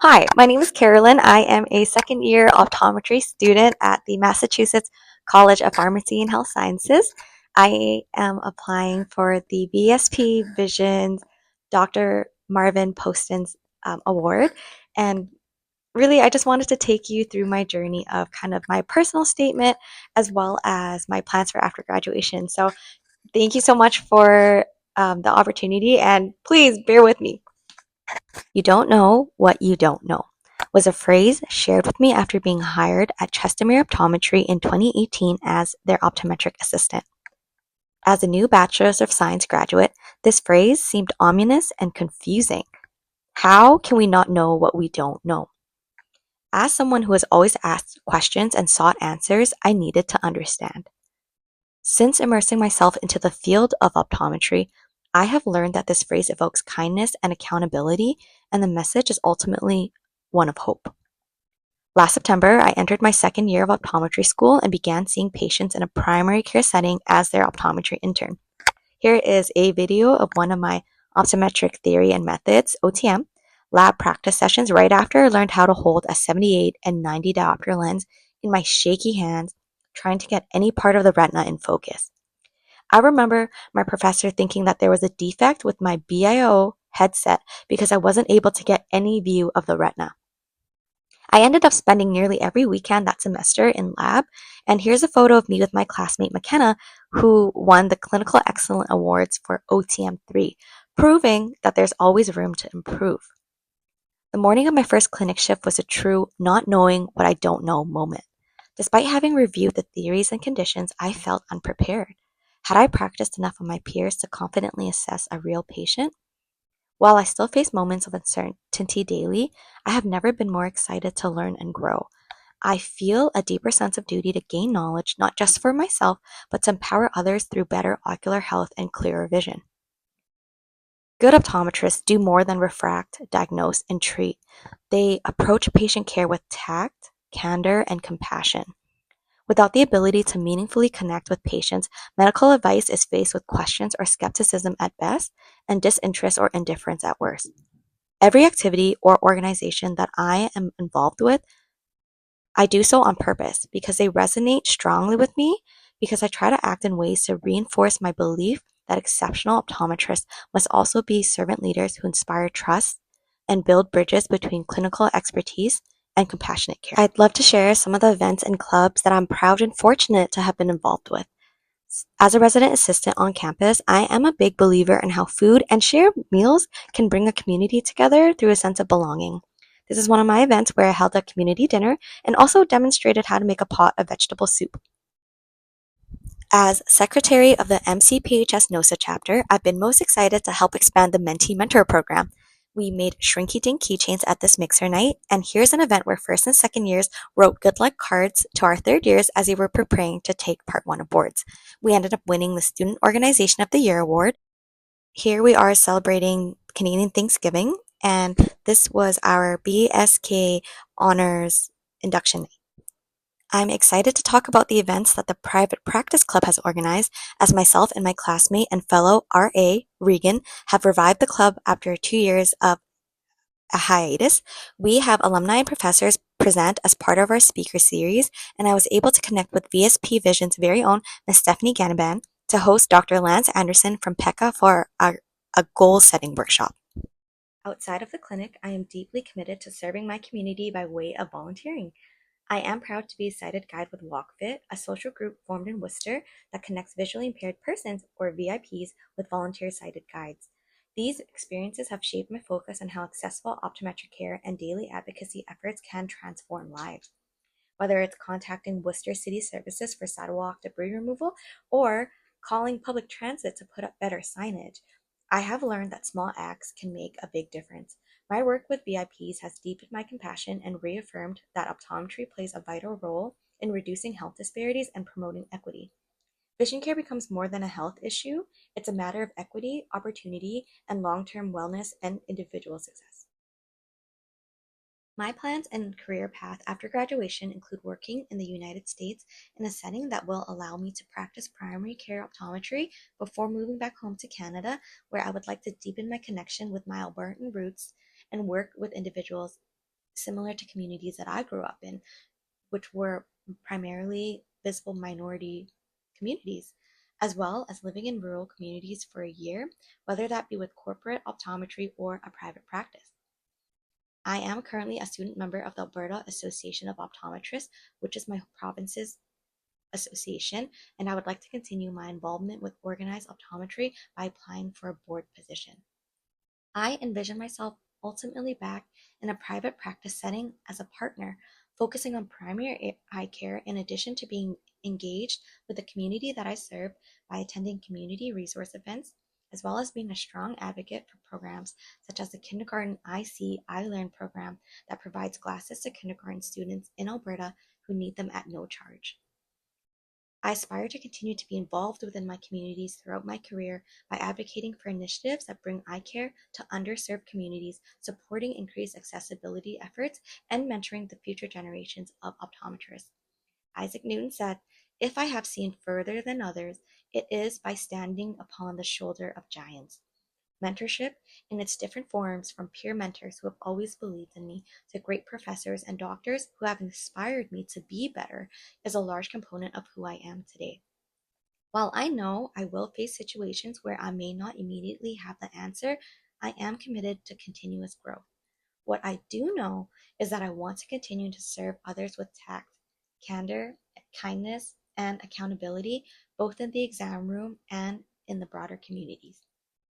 Hi, my name is Carolyn. I am a second year optometry student at the Massachusetts College of Pharmacy and Health Sciences. I am applying for the VSP Vision Dr. Marvin Poston's award. And really, I just wanted to take you through my journey of kind of my personal statement as well as my plans for after graduation. So, thank you so much for the opportunity, and please bear with me. You don't know what you don't know was a phrase shared with me after being hired at Chestermere Optometry in 2018 as their optometric assistant. As a new Bachelor's of Science graduate, this phrase seemed ominous and confusing. How can we not know what we don't know? As someone who has always asked questions and sought answers, I needed to understand. Since immersing myself into the field of optometry, I have learned that this phrase evokes kindness and accountability, and the message is ultimately one of hope. Last September, I entered my second year of optometry school and began seeing patients in a primary care setting as their optometry intern. Here is a video of one of my optometric theory and methods, OTM, lab practice sessions right after I learned how to hold a 78 and 90 diopter lens in my shaky hands, trying to get any part of the retina in focus. I remember my professor thinking that there was a defect with my BIO headset because I wasn't able to get any view of the retina. I ended up spending nearly every weekend that semester in lab, and here's a photo of me with my classmate McKenna, who won the Clinical Excellence Awards for OTM3, proving that there's always room to improve. The morning of my first clinic shift was a true not knowing what I don't know moment. Despite having reviewed the theories and conditions, I felt unprepared. Had I practiced enough with my peers to confidently assess a real patient? While I still face moments of uncertainty daily, I have never been more excited to learn and grow. I feel a deeper sense of duty to gain knowledge, not just for myself, but to empower others through better ocular health and clearer vision. Good optometrists do more than refract, diagnose, and treat. They approach patient care with tact, candor, and compassion. Without the ability to meaningfully connect with patients, medical advice is faced with questions or skepticism at best and disinterest or indifference at worst. Every activity or organization that I am involved with, I do so on purpose because they resonate strongly with me, because I try to act in ways to reinforce my belief that exceptional optometrists must also be servant leaders who inspire trust and build bridges between clinical expertise and compassionate care. I'd love to share some of the events and clubs that I'm proud and fortunate to have been involved with. As a resident assistant on campus, I am a big believer in how food and shared meals can bring a community together through a sense of belonging. This is one of my events where I held a community dinner and also demonstrated how to make a pot of vegetable soup. As secretary of the MCPHS NOSA chapter, I've been most excited to help expand the Mentee Mentor program. We made Shrinky Dink keychains at this mixer night, and here's an event where first and second years wrote good luck cards to our third years as they were preparing to take part one of boards. We ended up winning the Student Organization of the Year award. Here we are celebrating Canadian Thanksgiving, and this was our BSK Honors induction night. I'm excited to talk about the events that the Private Practice Club has organized, as myself and my classmate and fellow RA, Regan, have revived the club after 2 years of a hiatus. We have alumni and professors present as part of our speaker series, and I was able to connect with VSP Vision's very own Ms. Stephanie Ganiban to host Dr. Lance Anderson from PECA for a goal-setting workshop. Outside of the clinic, I am deeply committed to serving my community by way of volunteering. I am proud to be a sighted guide with WalkFit, a social group formed in Worcester that connects visually impaired persons, or VIPs, with volunteer sighted guides. These experiences have shaped my focus on how accessible optometric care and daily advocacy efforts can transform lives. Whether it's contacting Worcester City Services for sidewalk debris removal or calling public transit to put up better signage, I have learned that small acts can make a big difference. My work with VIPs has deepened my compassion and reaffirmed that optometry plays a vital role in reducing health disparities and promoting equity. Vision care becomes more than a health issue, it's a matter of equity, opportunity, and long-term wellness and individual success. My plans and career path after graduation include working in the United States in a setting that will allow me to practice primary care optometry before moving back home to Canada, where I would like to deepen my connection with my Albertan roots and work with individuals similar to communities that I grew up in, which were primarily visible minority communities, as well as living in rural communities for a year, whether that be with corporate optometry or a private practice. I am currently a student member of the Alberta Association of Optometrists, which is my province's association, and I would like to continue my involvement with organized optometry by applying for a board position. I envision myself ultimately back in a private practice setting as a partner, focusing on primary eye care in addition to being engaged with the community that I serve by attending community resource events, as well as being a strong advocate for programs such as the Kindergarten I See, I Learn program that provides glasses to kindergarten students in Alberta who need them at no charge. I aspire to continue to be involved within my communities throughout my career by advocating for initiatives that bring eye care to underserved communities, supporting increased accessibility efforts, and mentoring the future generations of optometrists. Isaac Newton said, "If I have seen further than others, it is by standing upon the shoulder of giants." Mentorship, in its different forms, from peer mentors who have always believed in me to great professors and doctors who have inspired me to be better, is a large component of who I am today. While I know I will face situations where I may not immediately have the answer, I am committed to continuous growth. What I do know is that I want to continue to serve others with tact, candor, kindness, and accountability, both in the exam room and in the broader communities.